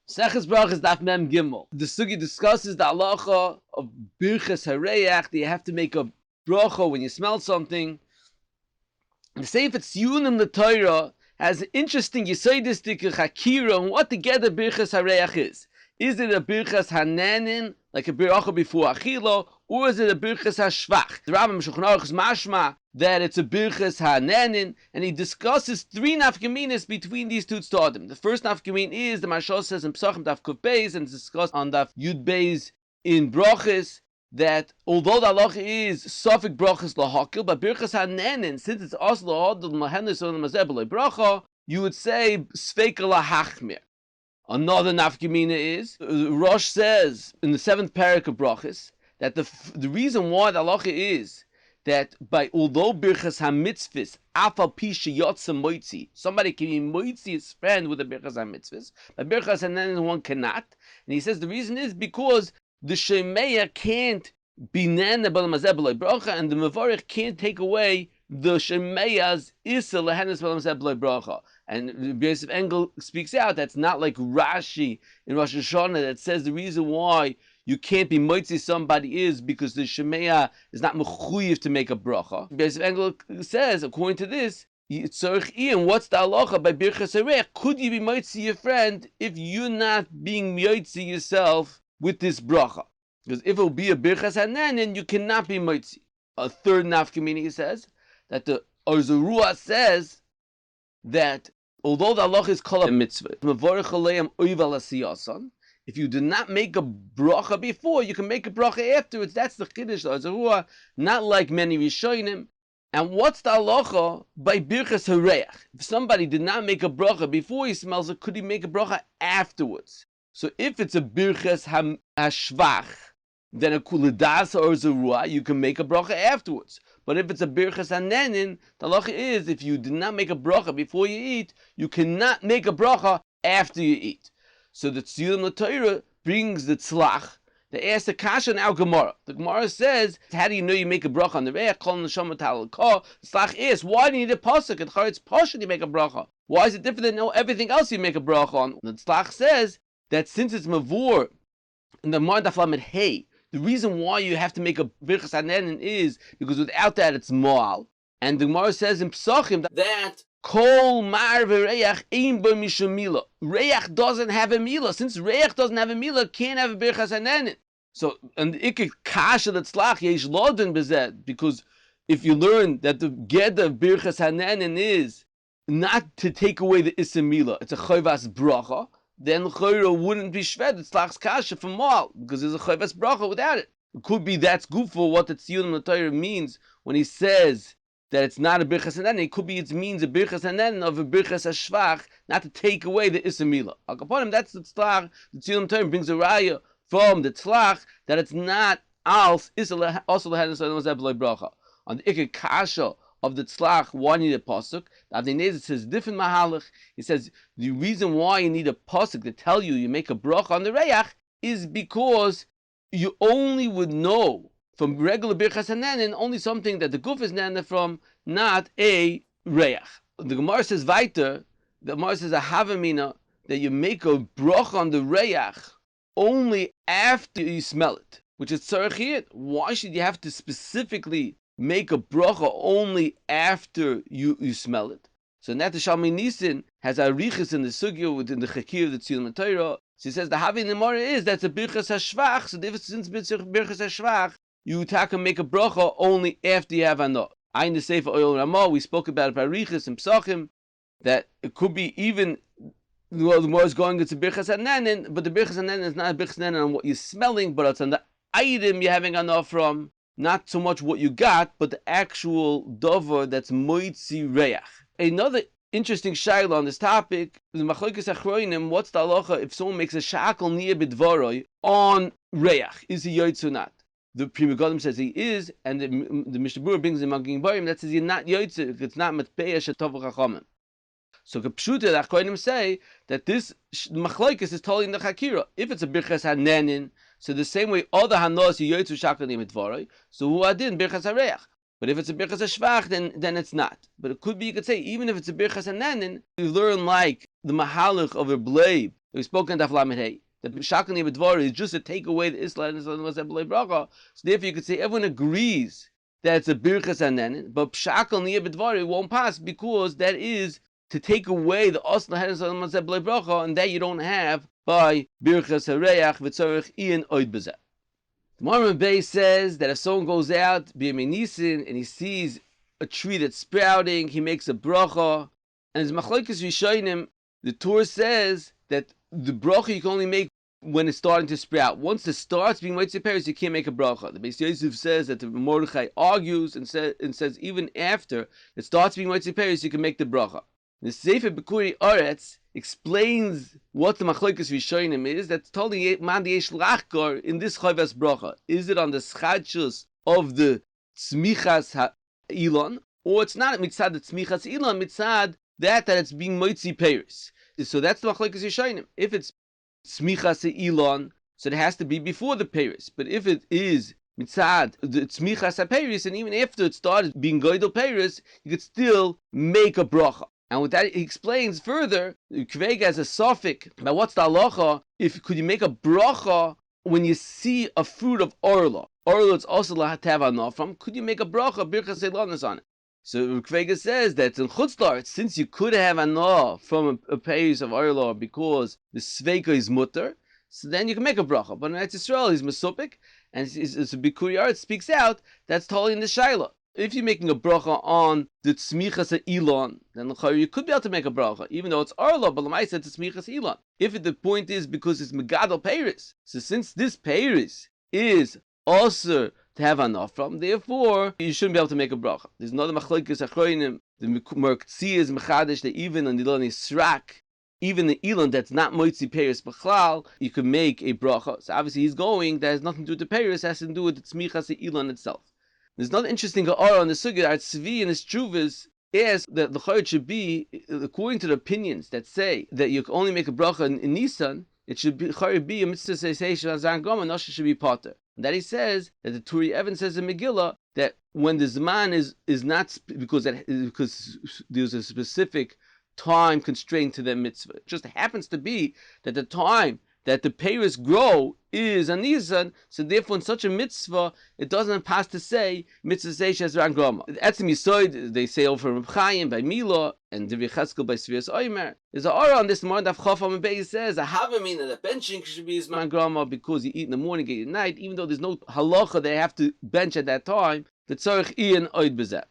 Seches Brachos Daf Mem Gimel. The sugi discusses the halacha of Birchas Hareach. Do you have to make a bracha when you smell something? The Sefer Tziyunim the Torah has an interesting yisoidistic chakira on what together Birchas Hareach is. Is it a Birchas Hananin, like a Berachah before Achilo, or is it a Birchas HaShvach? The Rambam Shulchan Aruch is mashma that it's a Birchas Hananin, and he discusses three nafkaminas between these two tzaddim. The first nafkamin is, the Mashal says in Pesachim Daf Kuf Beis, and it's discussed on Daf Yud Beis in Brachos, that although the halacha is Safik Brachos lahakil, but Birchas Hananin, since it's also lahadil mahenus on the mazebel Berachah, you would say Sfeika lahachmir. Another nafkamina is, Rosh says in the 7th parak of Brachos that the reason why the halacha is that although birchas hamitzvahs afal pisha yotza moitzi, somebody can be moitzi his friend with a birchas hamitzvahs, but birchas hananin one cannot. And he says the reason is because the shemeya can't be nana b'al mazeh b'loi bracha, and the mevarich can't take away the shemeya's isa lehenes b'al mazeh b'loi bracha. And Yosef Engel speaks out that's not like Rashi in Rosh Hashanah that says the reason why you can't be moitzi somebody is because the shemeya is not mechuyev to make a bracha. Yosef Engel says, according to this, Ian, what's the halacha by birchas hareach? Could you be moitzi your friend if you're not being moitzi yourself with this bracha? Because if it will be a birchas hananin, you cannot be moitzi. A third nafkamini, he says that the Orzurua says that although the halacha is called a mitzvah, if you do not make a bracha before, you can make a bracha afterwards. That's the chiddush of Zarua, not like many Rishonim. And what's the halacha by birchas hareach? If somebody did not make a bracha before he smells it, could he make a bracha afterwards? So if it's a birchas hashvach, then a kulidas or Zarua, you can make a bracha afterwards. But if it's a birchas hanenin, the halacha is if you did not make a bracha before you eat, you cannot make a bracha after you eat. So the Tziyunim Torah brings the tzlach. They ask the kasha in our Gemara. The Gemara says, how do you know you make a bracha on the reach? Kol neshama talakah. The tzlach asks, why do you need a pasuk? At charetz pasuk you make a bracha. Why is it different than everything else you make a bracha on? The tzlach says that since it's mavur in the Mar Daf Lamed Hey, the reason why you have to make a birchas hanenin is because without that it's moal. And the Gemara says in Pesachim that kol mar v'reach ein bo mishum mila. Reach doesn't have a mila. Since reach doesn't have a mila, can't have a birchas hanenin. So, and the ikik kasha that tzlach yesh lodin bezed, because if you learn that the ged of birchas hanenin is not to take away the isamila, it's a chayvas bracha, then chayra wouldn't be shved. It's tzlach's kasha from mal because there's a chayvas bracha without it. It could be that's good for what the Tziyunim Torah means when he says that it's not a birchas hanenin. It could be it means a birchas hanenin of a birchas hashvach, not to take away the isamila. Akaponim, that's the tzlach. The Tziyunim Torah brings a raya from the tzlach that it's not als isla also lehenes b'loi bracha. On the ikar kasha of the tzlach, why you need a pasuk? The Avnei Nezer says different mahalach. He says the reason why you need a pasuk to tell you make a bracha on the reach is because you only would know from regular birchas hanenin only something that the guf is nana from, not a reach. The Gemara says weiter. The Gemara says a havamina that you make a bracha on the reach only after you smell it, which is tzarechiyat. Why should you have to specifically make a bracha only after you smell it? So Nat Shalmei Nissen has arichas in the sugya within the chakir of the Tziyunim Torah. So he says the havi nemara is that's a birchas hashvach. So since birchas hashvach, you can make a bracha only after you have anah. Ayin the sefer oil ramah. We spoke about arichas and psachim that it could be even. Well, the more is going it's a birchas hanenin, but the birchas hanenin is not a birchas hanenin on what you're smelling, but it's on the item you're having anah from. Not so much what you got, but the actual dover that's moitzi reach. Another interesting shayla on this topic, the machlokes achronim, what's the halacha if someone makes a shakel near bidvaroi on reach? Is he yoytz or not? The Pri Megadim says he is, and the Mishnah Berurah brings in Magin Barim that says you're not yoytz if it's not matpeya shetov chachamim. So Kapshuta, the Achronim say that this machlokes is totally in the chakira. If it's a birchas hanenin, so the same way other hanos you yoytzu shakel near bidvaroi, so who adin birchas hareach. But if it's a Birchas Shvach, then it's not. But it could be, you could say, even if it's a Birchas Hananin, you learn like the Mahalach of a Bleib, we spoke in Daf Lamed Hey. The Shakani B'Dvar is just to take away the Isla and Brachah. So therefore you could say everyone agrees that it's a Birchas Hananin, but Shakal Niyeh B'Dvar won't pass because that is to take away the Osla Hanas Brachah, and that you don't have by Birchas Hareach V'Tzorich Ian Oid B'Zeh. The Marmon Bey says that if someone goes out, B'Yemei Nisan, and he sees a tree that's sprouting, he makes a bracha, and his Machlokes Rishonim, the Torah says that the bracha you can only make when it's starting to sprout. Once it starts being Motzei Peres, you can't make a bracha. The Beis Yosef says that the Mordechai argues and says even after it starts being Motzei Peres, you can make the bracha. The Sefer Bekuri Aretz explains what the Machlokes Rishonim is. That's told in Man Yesh Lachkor in this Chavas Bracha. Is it on the schadshus of the Tzmichas Elon, or it's not mitzad the Tzmichas Elon, mitzad that it's being Motzei Peres? So that's the Machlokes Rishonim. If it's Tzmichas Elon, so it has to be before the Peres. But if it is mitzad the Tzmichas Peres, and even after it started being Goydel Peres, you could still make a bracha. And with that, he explains further, Kvega has a suffix about what's the halacha. Could you make a bracha when you see a fruit of orla? Orla it's also lahatava from. Could you make a bracha, birchas elanas on it? So Kvega says that in Chutzlar, since you could have anah from a pace of orla because the sveika is mutter, so then you can make a bracha. But in Eretz Yisrael, he's mesupik, and it's a Bikuri Art speaks out, that's totally in the Shaila. If you're making a bracha on the tzmichas elon, then you could be able to make a bracha, even though it's arla, but l'maisa it's tzmichas elon. If the point is because it's megadol peiris, so since this peiris is also to have enough from, therefore you shouldn't be able to make a bracha. There's another machlokes achronim, the Merkzi is mechadish, that even on the elon israk, even the elon that's not moitzi peiris b'chlal, you could make a bracha. So obviously he's going, that has nothing to do with the peiris, has to do with the tzmichas elon itself. There's another interesting Gemara on the sugya. Our Tzvi and his Chuvas asks that the chayot should be, according to the opinions that say that you can only make a bracha in Nisan, it should be chayot be a mitzvah seisation azan gama, and Nosha should be potter. And that he says that the Turi Evan says in Megillah that when the Zman is not because there's a specific time constraint to the mitzvah. It just happens to be that the time that the peiros grow is a Nisan, so therefore in such a mitzvah, it doesn't pass to say mitzvah seishes ran grama. That's the misoid, they say over Reb Chaim by Mila and Divrei Cheskel by Svias Oimer. There's an aura on this morning that Chafam Bey says, I haven't mean that benching should be his man grama because you eat in the morning, eat at night, even though there's no halacha they have to bench at that time, the tzarich ian oid bezeh.